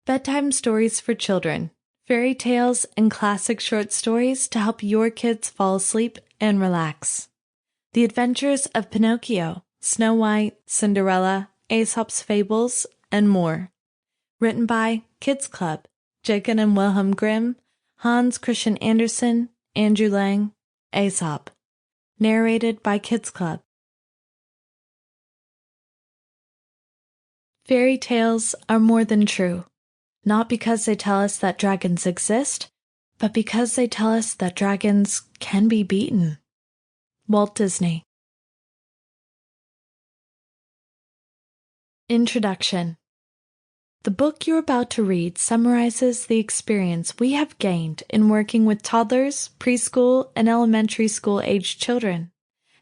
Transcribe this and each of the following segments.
Bedtime stories for children, fairy tales, and classic short stories to help your kids fall asleep and relax. The Adventures of Pinocchio, Snow White, Cinderella, Aesop's Fables, and more. Written by Kids Club, Jacob and Wilhelm Grimm, Hans Christian Andersen, Andrew Lang, Aesop. Narrated by Kids Club. Fairy tales are more than true, not because they tell us that dragons exist, but because they tell us that dragons can be beaten. Walt Disney. Introduction. The book you're about to read summarizes the experience we have gained in working with toddlers, preschool, and elementary school-aged children,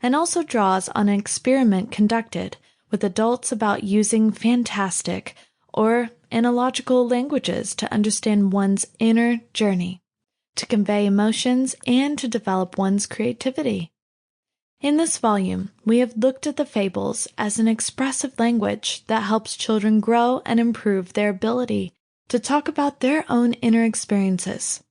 and also draws on an experiment conducted with adults about using fantastic or analogical languages to understand one's inner journey, to convey emotions, and to develop one's creativity. In this volume, we have looked at the fables as an expressive language that helps children grow and improve their ability to talk about their own inner experiences.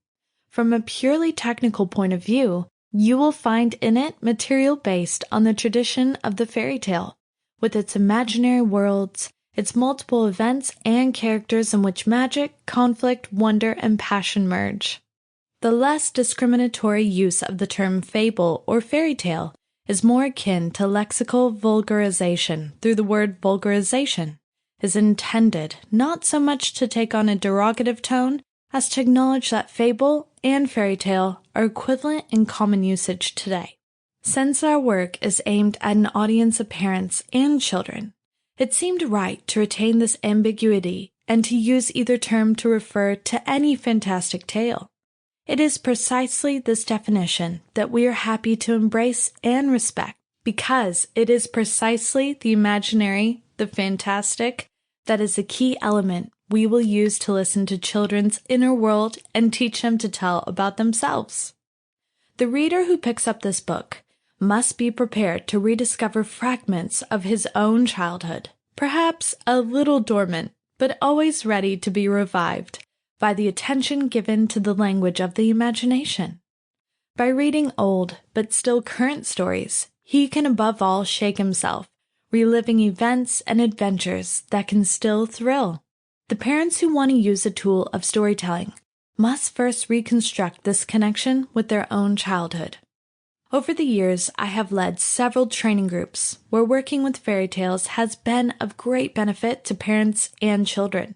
From a purely technical point of view, you will find in it material based on the tradition of the fairy tale, with its imaginary worlds, its multiple events and characters in which magic, conflict, wonder, and passion merge. The less discriminatory use of the term fable or fairy tale is more akin to lexical vulgarization through the word vulgarization, is intended not so much to take on a derogative tone as to acknowledge that fable and fairy tale are equivalent in common usage today. Since our work is aimed at an audience of parents and children, it seemed right to retain this ambiguity and to use either term to refer to any fantastic tale. It is precisely this definition that we are happy to embrace and respect, because it is precisely the imaginary, the fantastic, that is the key element we will use to listen to children's inner world and teach them to tell about themselves. The reader who picks up this book must be prepared to rediscover fragments of his own childhood, perhaps a little dormant, but always ready to be revived by the attention given to the language of the imagination. By reading old but still current stories, he can above all shake himself, reliving events and adventures that can still thrill. The parents who want to use a tool of storytelling must first reconstruct this connection with their own childhood. Over the years, I have led several training groups where working with fairy tales has been of great benefit to parents and children.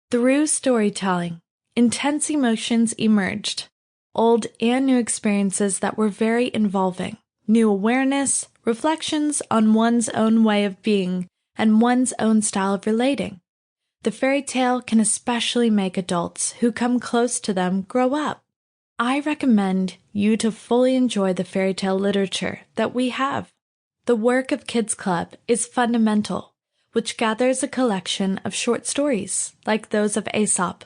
Through storytelling, intense emotions emerged, old and new experiences that were very involving, new awareness, reflections on one's own way of being, and one's own style of relating. The fairy tale can especially make adults who come close to them grow up. I recommend you to fully enjoy the fairy tale literature that we have. The work of Kids Club is fundamental, which gathers a collection of short stories, like those of Aesop,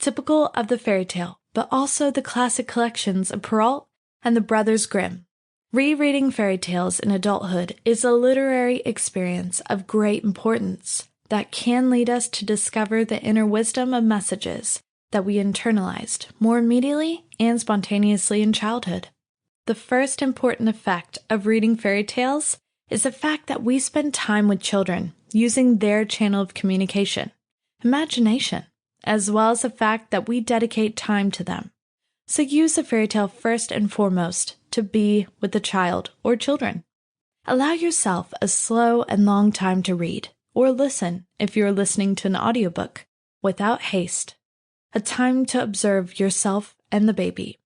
typical of the fairy tale, but also the classic collections of Perrault and the Brothers Grimm. Rereading fairy tales in adulthood is a literary experience of great importance that can lead us to discover the inner wisdom of messages that we internalized more immediately and spontaneously in childhood. The first important effect of reading fairy tales is the fact that we spend time with children using their channel of communication, imagination, as well as the fact that we dedicate time to them. So use a fairy tale first and foremost to be with the child or children. Allow yourself a slow and long time to read, or listen if you are listening to an audiobook, without haste. A time to observe yourself and the baby.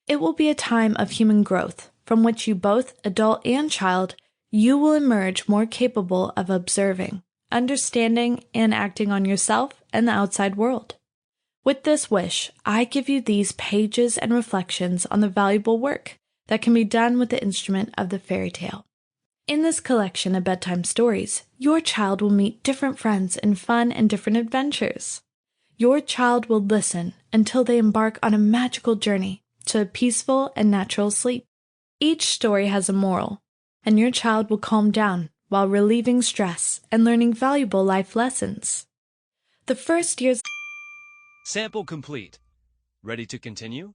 It will be a time of human growth from which you, both adult and child, you will emerge more capable of observing, understanding, and acting on yourself and the outside world. With this wish, I give you these pages and reflections on the valuable work that can be done with the instrument of the fairy tale. In this collection of bedtime stories, your child will meet different friends in fun and different adventures. Your child will listen until they embark on a magical journey to a peaceful and natural sleep. Each story has a moral, and your child will calm down while relieving stress and learning valuable life lessons. The first years Sample complete. Ready to continue?